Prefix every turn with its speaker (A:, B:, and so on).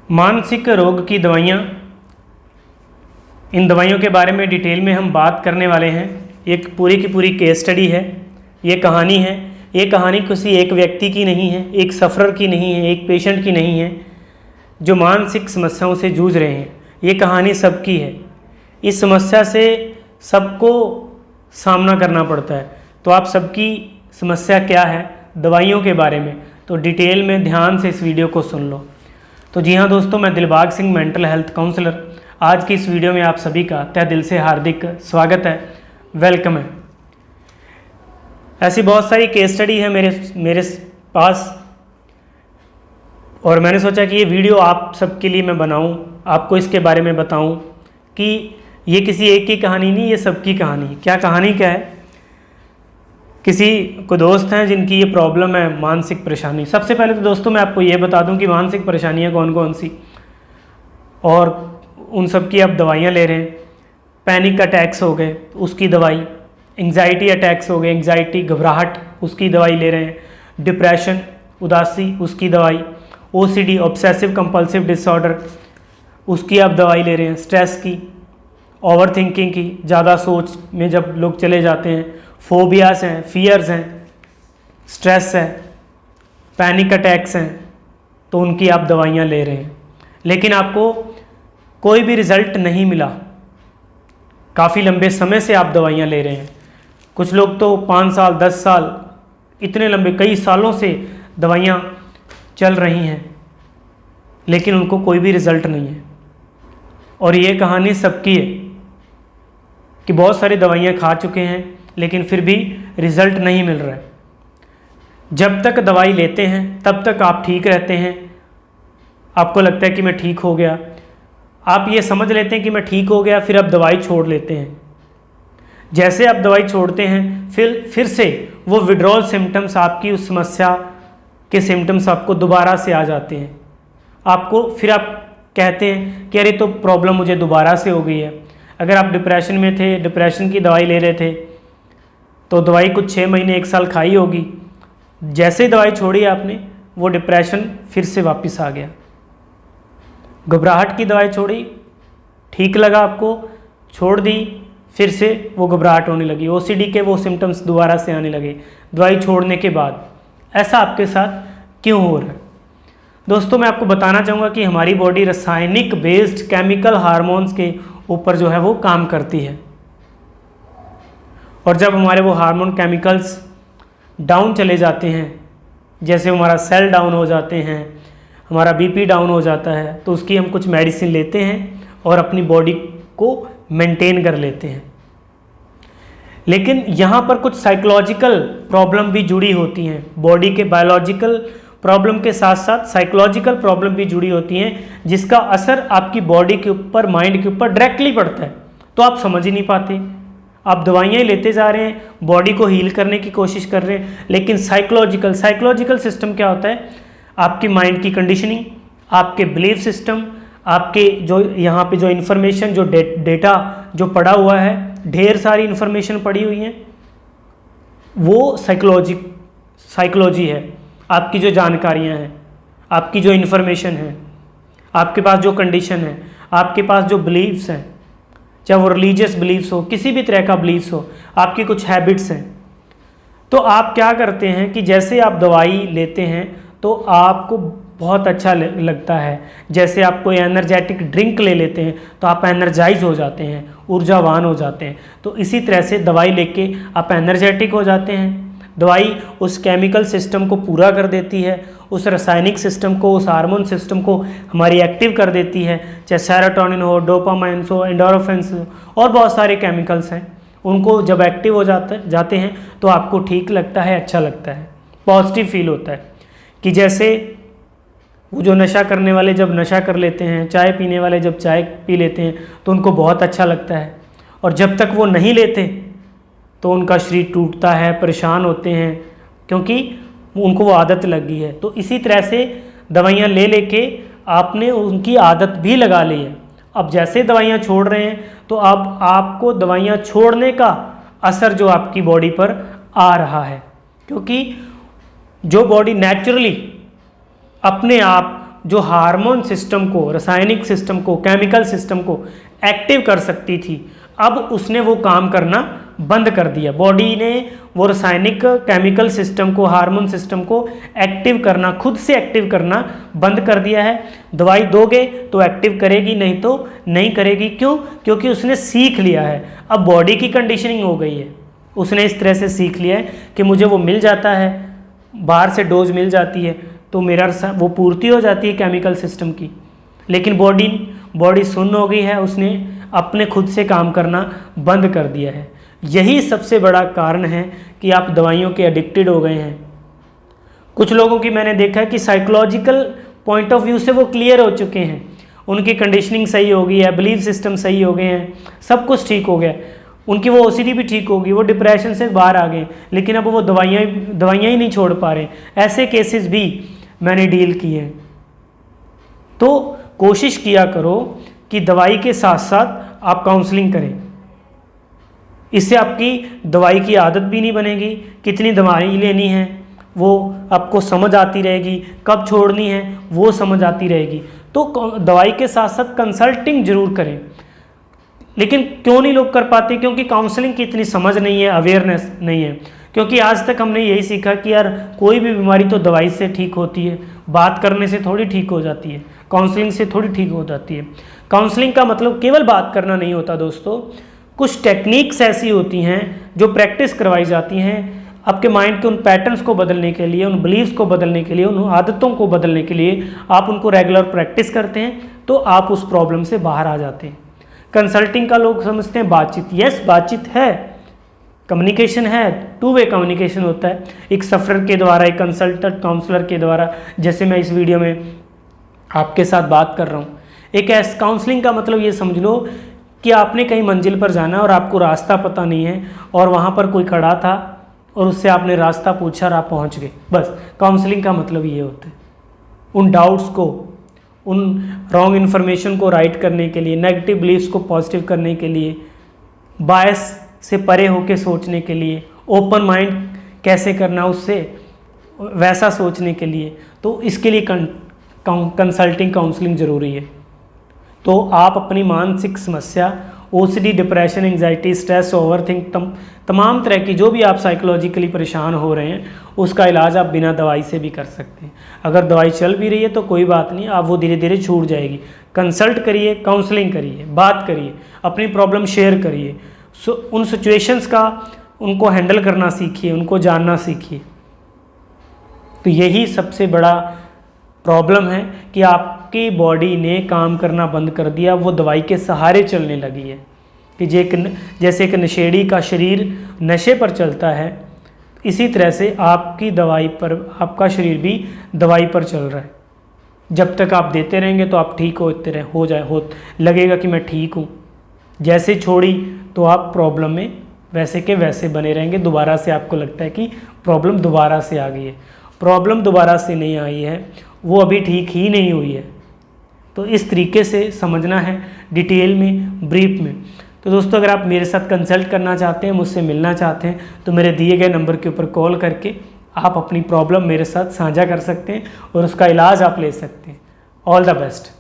A: मानसिक रोग की दवाइयाँ, इन दवाइयों के बारे में डिटेल में हम बात करने वाले हैं। एक पूरी की पूरी केस स्टडी है, ये कहानी है। ये कहानी किसी एक व्यक्ति की नहीं है, एक सफ़रर की नहीं है, एक पेशेंट की नहीं है जो मानसिक समस्याओं से जूझ रहे हैं। ये कहानी सबकी है। इस समस्या से सबको सामना करना पड़ता है। तो आप सबकी समस्या क्या है, दवाइयों के बारे में, तो डिटेल में ध्यान से इस वीडियो को सुन लो। तो जी हाँ दोस्तों, मैं Dilbag Singh, mental health counsellor. आज की इस वीडियो में आप सभी का तहे दिल से हार्दिक स्वागत है, वेलकम है। ऐसी बहुत सारी केस स्टडी है मेरे पास, और मैंने सोचा कि ये वीडियो आप सबके लिए मैं बनाऊं, आपको इसके बारे में बताऊं कि ये किसी एक की कहानी नहीं, ये सबकी कहानी है। क्या कहानी क्या है? किसी को दोस्त हैं जिनकी ये प्रॉब्लम है, मानसिक परेशानी। सबसे पहले तो दोस्तों मैं आपको ये बता दूं कि मानसिक परेशानियां कौन कौन सी, और उन सब की आप दवाइयाँ ले रहे हैं। पैनिक अटैक्स हो गए, उसकी दवाई। एंग्जाइटी अटैक्स हो गए, एंग्जाइटी घबराहट, उसकी दवाई ले रहे हैं। डिप्रेशन, उदासी, उसकी दवाई। ओसीडी, ऑब्सेसिव कंपल्सिव डिसऑर्डर, उसकी आप दवाई ले रहे हैं। स्ट्रेस की, ओवर थिंकिंग की, ज़्यादा सोच में जब लोग चले जाते हैं। फोबियास हैं, फियर्स हैं, स्ट्रेस है, पैनिक अटैक्स हैं, तो उनकी आप दवाइयाँ ले रहे हैं। लेकिन आपको कोई भी रिज़ल्ट नहीं मिला। काफ़ी लंबे समय से आप दवाइयाँ ले रहे हैं। कुछ लोग तो 5 साल 10 साल, इतने लंबे कई सालों से दवाइयाँ चल रही हैं, लेकिन उनको कोई भी रिज़ल्ट नहीं है। और ये कहानी सबकी है कि बहुत सारी दवाइयाँ खा चुके हैं, लेकिन फिर भी रिज़ल्ट नहीं मिल रहा है। जब तक दवाई लेते हैं तब तक आप ठीक रहते हैं, आपको लगता है कि मैं ठीक हो गया। आप ये समझ लेते हैं कि मैं ठीक हो गया, फिर आप दवाई छोड़ लेते हैं। जैसे आप दवाई छोड़ते हैं, फिर से वो विड्रॉल सिम्टम्स, आपकी उस समस्या के सिम्टम्स आपको दोबारा से आ जाते हैं। आप कहते हैं कि अरे तो प्रॉब्लम मुझे दोबारा से हो गई है। अगर आप डिप्रेशन में थे, डिप्रेशन की दवाई ले रहे थे, तो दवाई कुछ 6 महीने 1 साल खाई होगी। जैसे ही दवाई छोड़ी आपने, वो डिप्रेशन फिर से वापस आ गया। घबराहट की दवाई छोड़ी, ठीक लगा आपको, छोड़ दी, फिर से वो घबराहट होने लगी। ओसीडी के वो सिम्टम्स दोबारा से आने लगे दवाई छोड़ने के बाद। ऐसा आपके साथ क्यों हो रहा है? दोस्तों मैं आपको बताना चाहूँगा कि हमारी बॉडी रासायनिक बेस्ड केमिकल हार्मोन्स के ऊपर जो है वो काम करती है, और जब हमारे वो हार्मोन केमिकल्स डाउन चले जाते हैं, जैसे हमारा सेल डाउन हो जाते हैं, हमारा बीपी डाउन हो जाता है, तो उसकी हम कुछ मेडिसिन लेते हैं और अपनी बॉडी को मेंटेन कर लेते हैं। लेकिन यहाँ पर कुछ साइकोलॉजिकल प्रॉब्लम भी जुड़ी होती हैं। बॉडी के बायोलॉजिकल प्रॉब्लम के साथ साथ साइकोलॉजिकल प्रॉब्लम भी जुड़ी होती हैं, जिसका असर आपकी बॉडी के ऊपर, माइंड के ऊपर डायरेक्टली पड़ता है। तो आप समझ ही नहीं पाते, आप दवाइयाँ ही लेते जा रहे हैं, बॉडी को हील करने की कोशिश कर रहे हैं, लेकिन साइकोलॉजिकल सिस्टम क्या होता है? आपकी माइंड की कंडीशनिंग, आपके बिलीफ सिस्टम, आपके जो यहाँ पे जो इन्फॉर्मेशन, जो डेटा जो पड़ा हुआ है, ढेर सारी इन्फॉर्मेशन पड़ी हुई है, वो साइकोलॉजी है। आपकी जो जानकारियाँ हैं, आपकी जो इन्फॉर्मेशन है, आपके पास जो कंडीशन है, आपके पास जो बिलीव्स हैं, चाहे वो रिलीजियस बिलीव्स हो, किसी भी तरह का बिलीव्स हो, आपकी कुछ हैबिट्स हैं। तो आप क्या करते हैं कि जैसे आप दवाई लेते हैं तो आपको बहुत अच्छा लगता है। जैसे आप कोई एनर्जेटिक ड्रिंक ले लेते हैं तो आप एनर्जाइज हो जाते हैं, ऊर्जावान हो जाते हैं। तो इसी तरह से दवाई लेके आप एनर्जेटिक हो जाते हैं। दवाई उस केमिकल सिस्टम को पूरा कर देती है, उस रासायनिक सिस्टम को, उस हार्मोन सिस्टम को हमारी एक्टिव कर देती है। चाहे सेरोटोनिन हो, डोपामाइन हो, एंडोर्फिन्स हो, और बहुत सारे केमिकल्स हैं। उनको जब एक्टिव हो जाते हैं तो आपको ठीक लगता है, अच्छा लगता है, पॉजिटिव फील होता है। कि जैसे वो जो नशा करने वाले जब नशा कर लेते हैं, चाय पीने वाले जब चाय पी लेते हैं, तो उनको बहुत अच्छा लगता है, और जब तक वो नहीं लेते तो उनका शरीर टूटता है, परेशान होते हैं, क्योंकि उनको वो आदत लग गई है। तो इसी तरह से दवाइयाँ ले लेके आपने उनकी आदत भी लगा ली है। अब जैसे दवाइयाँ छोड़ रहे हैं, तो अब आपको दवाइयाँ छोड़ने का असर जो आपकी बॉडी पर आ रहा है, क्योंकि जो बॉडी नेचुरली अपने आप जो हार्मोन सिस्टम को, रासायनिक सिस्टम को, केमिकल सिस्टम को एक्टिव कर सकती थी, अब उसने वो काम करना बंद कर दिया। बॉडी ने वो रासायनिक केमिकल सिस्टम को, हार्मोन सिस्टम को एक्टिव करना, खुद से एक्टिव करना बंद कर दिया है। दवाई दोगे तो एक्टिव करेगी, नहीं तो नहीं करेगी। क्यों? क्योंकि उसने सीख लिया है। अब बॉडी की कंडीशनिंग हो गई है, उसने इस तरह से सीख लिया है कि मुझे वो मिल जाता है, बाहर से डोज मिल जाती है तो मेरा वो पूर्ति हो जाती है केमिकल सिस्टम की। लेकिन बॉडी सुन्न हो गई है, उसने अपने खुद से काम करना बंद कर दिया है। यही सबसे बड़ा कारण है कि आप दवाइयों के एडिक्टेड हो गए हैं। कुछ लोगों की मैंने देखा है कि साइकोलॉजिकल पॉइंट ऑफ व्यू से वो क्लियर हो चुके हैं, उनकी कंडीशनिंग सही हो गई है, बिलीफ सिस्टम सही हो गए हैं, सब कुछ ठीक हो गया, उनकी वो ओसीडी भी ठीक होगी, वो डिप्रेशन से बाहर आ गए, लेकिन अब वो दवाइयाँ ही नहीं छोड़ पा रहे। ऐसे केसेस भी मैंने डील किए हैं। तो कोशिश किया करो कि दवाई के साथ साथ आप काउंसलिंग करें, इससे आपकी दवाई की आदत भी नहीं बनेगी, कितनी दवाई लेनी है वो आपको समझ आती रहेगी, कब छोड़नी है वो समझ आती रहेगी। तो दवाई के साथ साथ कंसल्टिंग जरूर करें। लेकिन क्यों नहीं लोग कर पाते? क्योंकि काउंसलिंग की इतनी समझ नहीं है, अवेयरनेस नहीं है। क्योंकि आज तक हमने यही सीखा कि यार कोई भी बीमारी तो दवाई से ठीक होती है, बात करने से थोड़ी ठीक हो जाती है, काउंसलिंग से थोड़ी ठीक हो जाती है। काउंसलिंग का मतलब केवल बात करना नहीं होता दोस्तों, कुछ टेक्निक्स ऐसी होती हैं जो प्रैक्टिस करवाई जाती हैं आपके माइंड के उन पैटर्न्स को बदलने के लिए, उन बिलीव्स को बदलने के लिए, उन आदतों को बदलने के लिए। आप उनको रेगुलर प्रैक्टिस करते हैं तो आप उस प्रॉब्लम से बाहर आ जाते हैं। कंसल्टिंग का लोग समझते हैं बातचीत, यस बातचीत है, कम्युनिकेशन है, टू वे कम्युनिकेशन होता है, एक सफरर के द्वारा, एक कंसल्टेंट काउंसलर के द्वारा, जैसे मैं इस वीडियो में आपके साथ बात कर रहा हूँ। एक ऐसा काउंसलिंग का मतलब ये समझ लो कि आपने कहीं मंजिल पर जाना और आपको रास्ता पता नहीं है और वहाँ पर कोई खड़ा था और उससे आपने रास्ता पूछा और आप पहुँच गए, बस काउंसलिंग का मतलब ये होता है। उन डाउट्स को, उन रॉन्ग इन्फॉर्मेशन को राइट करने के लिए, नेगेटिव बिलीफ्स को पॉजिटिव करने के लिए, बायस से परे होकर सोचने के लिए, ओपन माइंड कैसे करना उससे वैसा सोचने के लिए, तो इसके लिए कंसल्टिंग काउंसलिंग ज़रूरी है। तो आप अपनी मानसिक समस्या, OCD, depression, anxiety, stress, overthink, तमाम तरह की जो भी आप साइकोलॉजिकली परेशान हो रहे हैं, उसका इलाज आप बिना दवाई से भी कर सकते हैं। अगर दवाई चल भी रही है तो कोई बात नहीं, आप वो धीरे धीरे छूट जाएगी। कंसल्ट करिए, काउंसलिंग करिए, बात करिए, अपनी प्रॉब्लम शेयर करिए, उन सिचुएशंस का उनको हैंडल करना सीखिए, उनको जानना सीखिए। तो यही सबसे बड़ा प्रॉब्लम है कि आपकी बॉडी ने काम करना बंद कर दिया, वो दवाई के सहारे चलने लगी है। कि जैसे एक नशेड़ी का शरीर नशे पर चलता है, इसी तरह से आपकी दवाई पर, आपका शरीर भी दवाई पर चल रहा है। जब तक आप देते रहेंगे तो आप ठीक होते रहे, लगेगा कि मैं ठीक हूँ। जैसे छोड़ी तो आप प्रॉब्लम में वैसे के वैसे बने रहेंगे। दोबारा से आपको लगता है कि प्रॉब्लम दोबारा से आ गई है। प्रॉब्लम दोबारा से नहीं आई है, वो अभी ठीक ही नहीं हुई है। तो इस तरीके से समझना है, डिटेल में, ब्रीफ में। तो दोस्तों, अगर आप मेरे साथ कंसल्ट करना चाहते हैं, मुझसे मिलना चाहते हैं, तो मेरे दिए गए नंबर के ऊपर कॉल करके आप अपनी प्रॉब्लम मेरे साथ साझा कर सकते हैं और उसका इलाज आप ले सकते हैं। All the best.